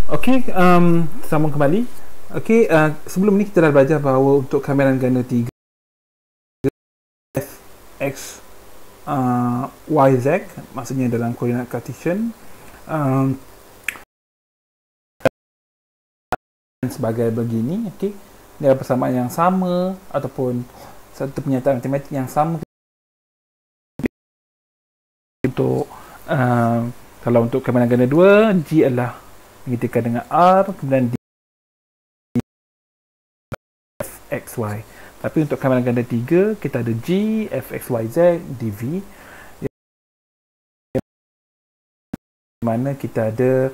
Okey, sambung kembali. Okey, sebelum ni kita dah belajar bahawa untuk kameran ganda 3 X Y Z, maksudnya dalam koordinat Cartesian, sebagai begini. Okey, dia ada persamaan yang sama ataupun satu pernyataan matematik yang sama untuk kalau untuk kameran ganda 2, G adalah digitikan dengan R, kemudian D F X Y. Tapi untuk kameran ganda 3, kita ada G F X Y Z dV, di mana kita ada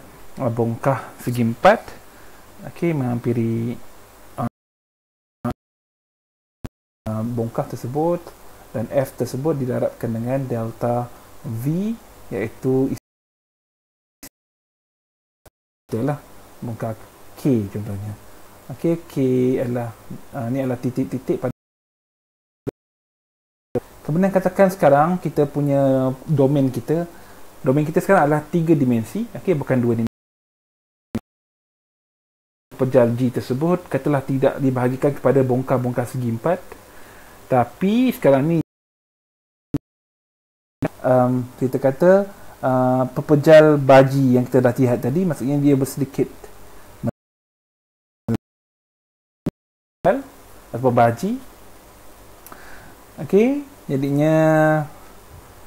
bongkah segi 4, okey, menghampiri bongkah tersebut, dan F tersebut didarabkan dengan delta V, iaitu itulah bongkah K contohnya. Okey, K adalah ni adalah titik-titik pada. Kemudian katakan sekarang kita punya domain kita sekarang adalah 3 dimensi, okey, bukan 2 dimensi. Pejal G tersebut katalah tidak dibahagikan kepada bongkah-bongkah segi 4, tapi sekarang ni kita kata pepejal baji yang kita dah lihat tadi, maksudnya dia bersedikit atau baji. Okey, jadinya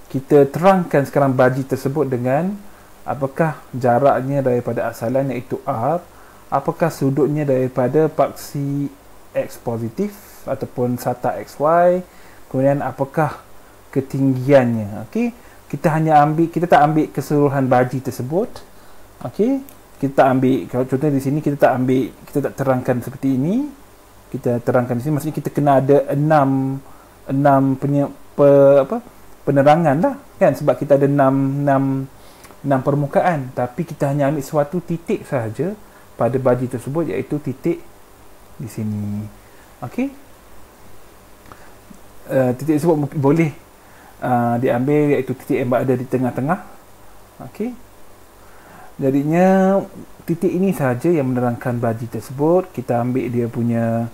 kita terangkan sekarang baji tersebut dengan apakah jaraknya daripada asalan iaitu R, apakah sudutnya daripada paksi X positif ataupun sata XY, kemudian apakah ketinggiannya. Okey, kita tak ambil keseluruhan baji tersebut. Okey, kita ambil, kalau contohnya di sini kita tak terangkan seperti ini. Kita terangkan di sini, maksudnya kita kena ada 6 penerangan lah kan, sebab kita ada 6 permukaan, tapi kita hanya ambil suatu titik sahaja pada baji tersebut, iaitu titik di sini. Okey, titik tersebut boleh diambil, iaitu titik yang berada di tengah-tengah. Okey, jadinya titik ini sahaja yang menerangkan baji tersebut. Kita ambil dia punya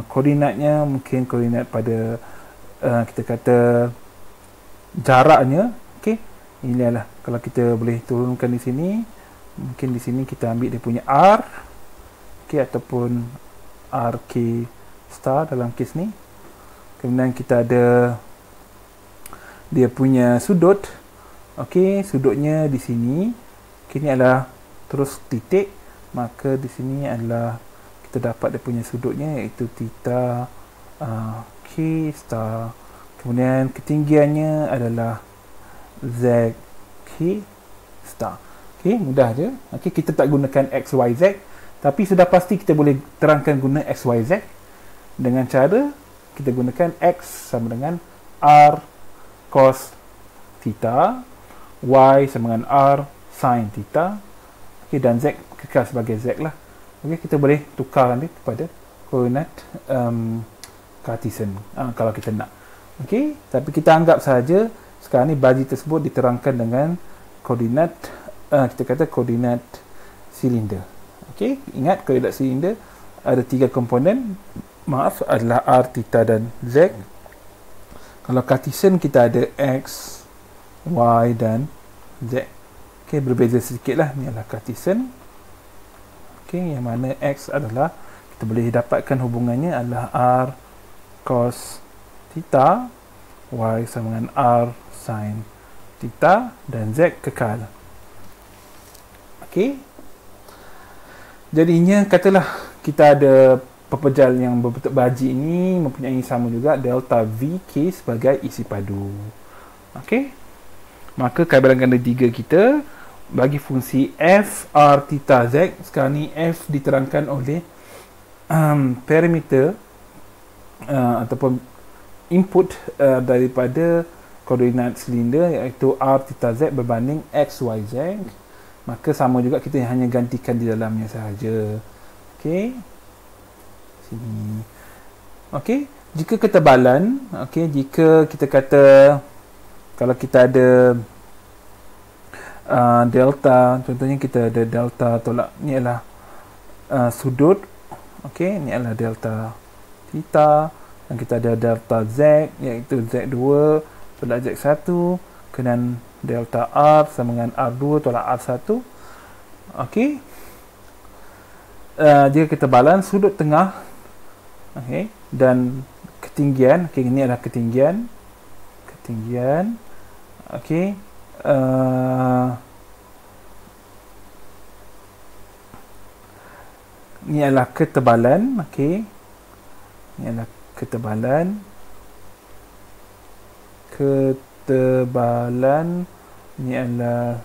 koordinatnya, mungkin koordinat pada kita kata jaraknya. Okey, ini adalah kalau kita boleh turunkan di sini, mungkin di sini kita ambil dia punya R, okey, ataupun RK star dalam kes ni. Kemudian kita ada dia punya sudut. Okey, sudutnya di sini. Okay, ini adalah terus titik, maka di sini adalah kita dapat dia punya sudutnya, iaitu theta K star. Kemudian ketinggiannya adalah Z K star. Okey, mudah je. Okey, kita tak gunakan X, Y, Z, tapi sudah pasti kita boleh terangkan guna X, Y, Z dengan cara kita gunakan X sama dengan R cos theta, Y sama dengan R sin theta, okay, dan Z kekal sebagai Z lah. Okay, kita boleh tukar nanti kepada koordinat Cartesian kalau kita nak. Okay, tapi kita anggap sahaja sekarang ni baji tersebut diterangkan dengan koordinat kita kata koordinat silinder. Okay, ingat koordinat silinder ada 3 komponen, adalah R, theta dan Z. Kalau Cartesian kita ada X, Y dan Z. Okay, berbeza sedikit lah. Ini adalah Cartesian. Okay, yang mana X adalah, kita boleh dapatkan hubungannya adalah R cos theta, Y sama dengan R sin theta, dan Z kekal. Okay, jadinya katalah kita ada pepejal yang berbentuk baji ini mempunyai sama juga delta VK sebagai isi padu. Okey, maka kameran ganda 3 kita bagi fungsi F, R, theta, Z. Sekarang ni F diterangkan oleh parameter ataupun input daripada koordinat silinder, iaitu R, theta, Z berbanding X, Y, Z. Maka sama juga, kita hanya gantikan di dalamnya sahaja. Okey, sini. Okey, jika ketebalan, okey, jika kita kata kalau kita ada delta, contohnya kita ada delta tolak, ni adalah sudut, okey, ni adalah delta theta, dan kita ada delta z iaitu z2 tolak z1, kemudian delta r sama dengan r2 tolak r1. okey, jika kita balance sudut tengah, okey, dan ketinggian, okey, ini adalah ketinggian, okey, ini adalah ketebalan, okey, ini adalah ketebalan, ini adalah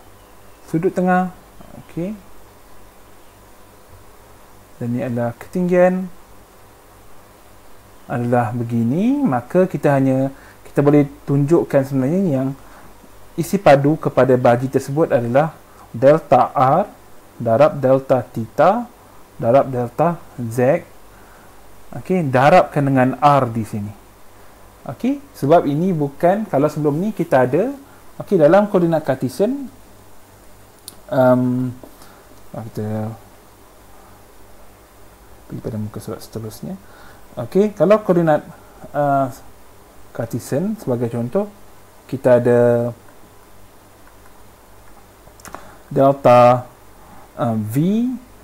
sudut tengah, okey, dan ini adalah ketinggian adalah begini. Maka kita boleh tunjukkan sebenarnya yang isi padu kepada bagi tersebut adalah delta R darab delta theta darab delta Z. Okey, darabkan dengan R di sini. Okey, sebab ini bukan, kalau sebelum ni kita ada, okey, dalam koordinat Cartesian, kita pergi pada muka surat seterusnya. Okey, kalau koordinat Cartesian sebagai contoh, kita ada delta V,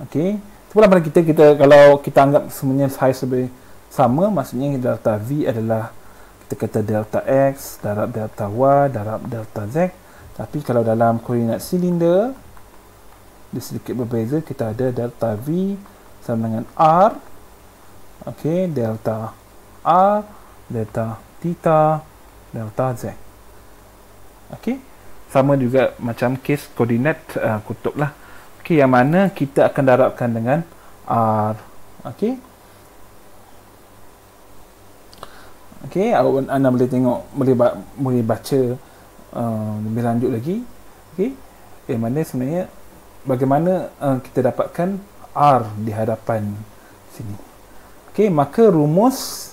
okey. Sebelah pada kita kalau kita anggap semuanya saiz lebih sama, maksudnya delta V adalah kita kata delta X darab delta Y darab delta Z. Tapi kalau dalam koordinat silinder dia sedikit berbeza, kita ada delta V sama dengan R, okey, delta R, delta theta, delta Z. Okey, sama juga macam kes koordinat kutub lah. Okey, yang mana kita akan darabkan dengan R. Okey. Okey, anda boleh tengok, boleh baca lebih lanjut lagi. Okey, yang mana sebenarnya bagaimana kita dapatkan R di hadapan sini. Okey, maka rumus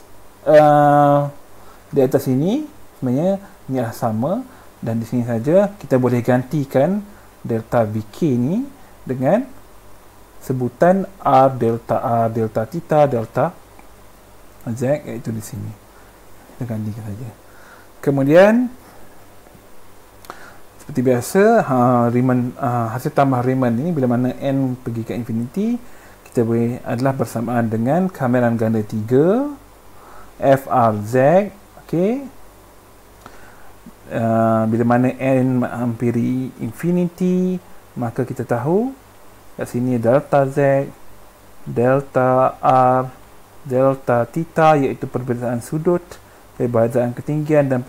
di atas ini sebenarnya ini adalah sama, dan di sini saja kita boleh gantikan delta VK ni dengan sebutan R delta theta, delta Z, iaitu di sini. Kita gantikan saja. Kemudian seperti biasa, hasil tambah Riemann ini bila mana n pergi ke infinity, kita boleh adalah bersamaan dengan kamiran ganda 3 FRZ. okey. Bila mana n menghampiri infinity, maka kita tahu kat sini delta Z, delta R, delta theta iaitu perbezaan sudut, perbezaan ketinggian dan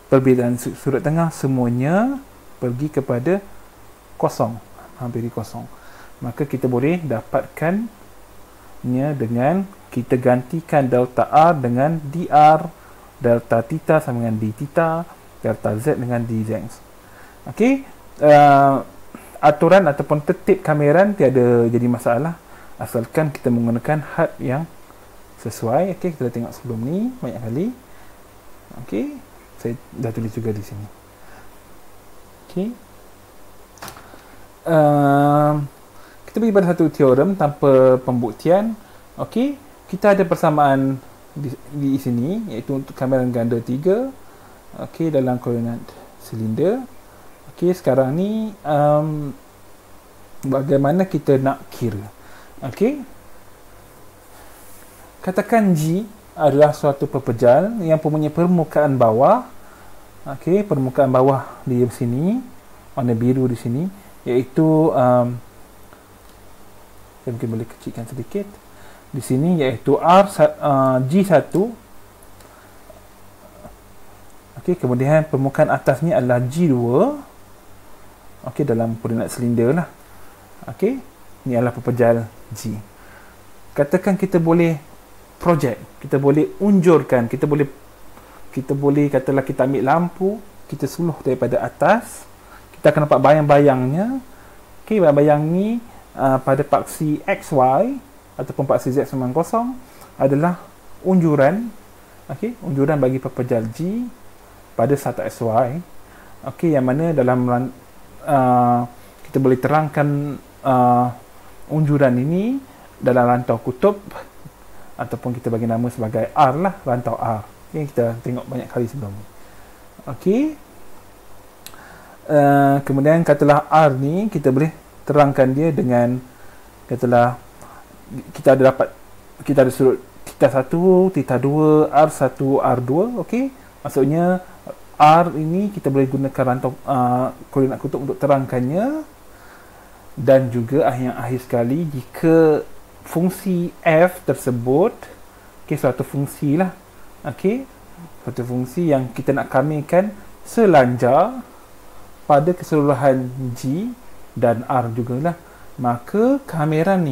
perbezaan sudut tengah, semuanya pergi kepada kosong, hampiri kosong. Maka kita boleh dapatkannya dengan kita gantikan delta R dengan dr, delta theta sama dengan d theta, delta Z dengan dz. okey. Aturan ataupun tertib kameran tiada jadi masalah asalkan kita menggunakan had yang sesuai. okey, kita dah tengok sebelum ni banyak kali. okey, saya dah tulis juga di sini. okey, kita pergi pada satu teorem tanpa pembuktian. okey, kita ada persamaan di sini, iaitu untuk kamiran ganda 3, okey, dalam koordinat silinder. okey, sekarang ni bagaimana kita nak kira. okey, katakan G adalah suatu pepejal yang mempunyai permukaan bawah. okey, permukaan bawah di sini, warna biru di sini, iaitu saya mungkin boleh kecilkan sedikit di sini, iaitu G1. okey, kemudian permukaan atasnya adalah G2. okey, dalam koordinat silinder lah. okey, ini adalah pepejal G. Katakan kita boleh project, kita boleh unjurkan, kita boleh katalah kita ambil lampu, kita suluh daripada atas, kita akan nampak bayang-bayangnya. okey, bayang-bayang ni pada paksi XY ataupun paksi Z sama 0 adalah unjuran. okey, unjuran bagi pepejal G pada satu XY. okey, yang mana dalam kita boleh terangkan unjuran ini dalam rantau kutub, ataupun kita bagi nama sebagai R lah, rantau R. Okay, kita tengok banyak kali sebelum ni. Okey. Kemudian katalah R ni kita boleh terangkan dia dengan, katalah kita ada sudut theta 1, theta 2, R1, R2. Okey. Maksudnya R ini kita boleh gunakan rantau koordinat kutub untuk terangkannya. Dan juga yang akhir sekali, jika fungsi f tersebut, suatu fungsi lah, suatu fungsi yang kita nak kamikan selanjar pada keseluruhan G dan R jugalah, maka kameran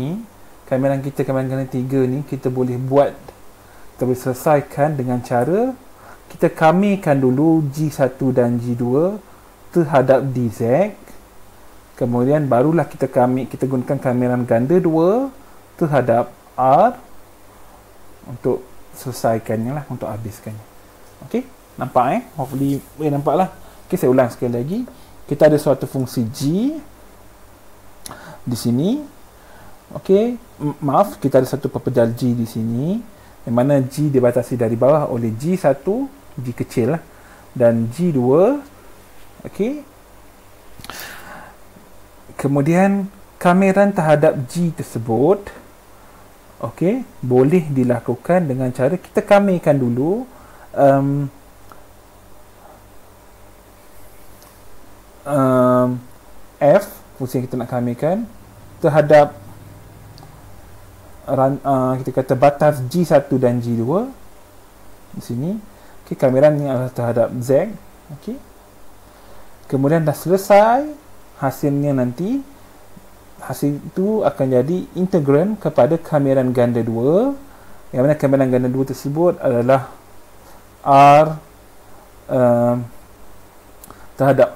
kita, kameran ganda 3 ni, kita boleh selesaikan dengan cara kita kamikan dulu G1 dan G2 terhadap DZ. Kemudian barulah kita gunakan kameran ganda 2 terhadap R untuk selesaikannya lah, untuk habiskannya. Okey, nampak hopefully boleh nampak lah. Okey, saya ulang sekali lagi. Kita ada suatu fungsi G di sini. Okey, maaf, kita ada satu pepejal G di sini, yang mana G dibatasi dari bawah oleh G1, G kecil lah, dan G2. Okey. Kemudian kameran terhadap G tersebut, boleh dilakukan dengan cara kita kamikan dulu F, fungsi yang kita nak kamikan terhadap kita kata batas G1 dan G2 di sini. Kameran ni adalah terhadap Z. Kemudian dah selesai, hasilnya nanti, hasil itu akan jadi integran kepada kameran ganda 2, yang mana kameran ganda 2 tersebut adalah R terhadap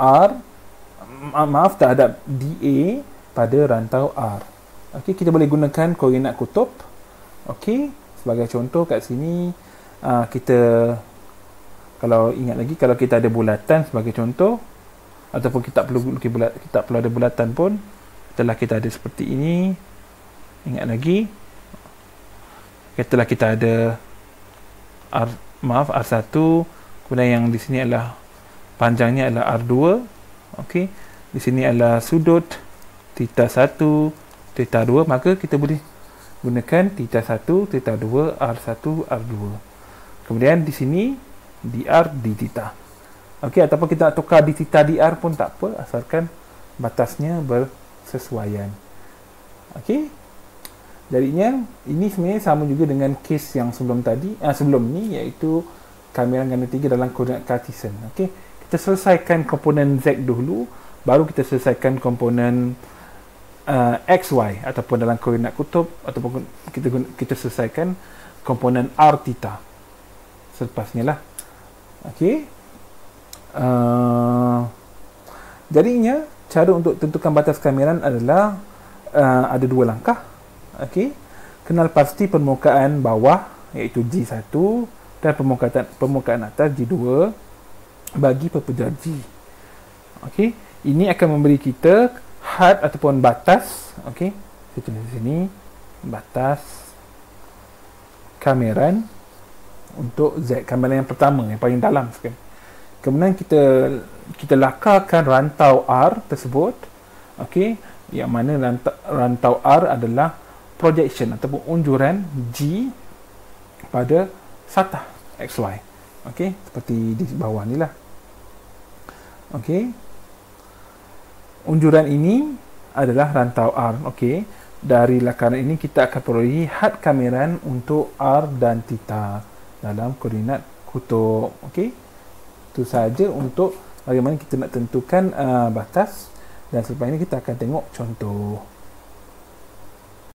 DA pada rantau R. Kita boleh gunakan koordinat kutub. Sebagai contoh kat sini, kita, kalau ingat lagi, kalau kita ada bulatan sebagai contoh, ataupun kita perlu ada bulatan pun, setelah kita ada seperti ini, ingat lagi, katalah kita ada R1, kemudian yang di sini adalah panjangnya adalah R2. Di sini adalah sudut theta 1, theta 2, maka kita boleh gunakan theta 1, theta 2, R1, R2. Kemudian di sini dr d theta. Ataupun kita nak tukar d theta dr pun tak apa, asalkan batasnya bersesuaian. Jadinya ini sebenarnya sama juga dengan kes yang sebelum ni, iaitu kameran ganda 3 dalam koordinat Cartesian. Kita selesaikan komponen Z dulu, baru kita selesaikan komponen XY, ataupun dalam koordinat kutub, ataupun kita selesaikan komponen R theta selepasnya lah. Jadinya cara untuk tentukan batas kameran adalah ada dua langkah. Kenal pasti permukaan bawah, iaitu G1, dan permukaan atas G2 bagi pepejal G. Ini akan memberi kita had ataupun batas. Saya tulis di sini batas kameran untuk Z, kameran yang pertama, yang paling dalam sekali. Kemudian kita lakarkan rantau R tersebut, yang mana rantau R adalah projection ataupun unjuran G pada satah XY. Seperti di bawah ni lah. Unjuran ini adalah rantau R. Dari lakaran ini kita akan perolehi had kameran untuk R dan theta dalam koordinat kutub. Itu sahaja untuk bagaimana kita nak tentukan batas, dan selepas ini kita akan tengok contoh.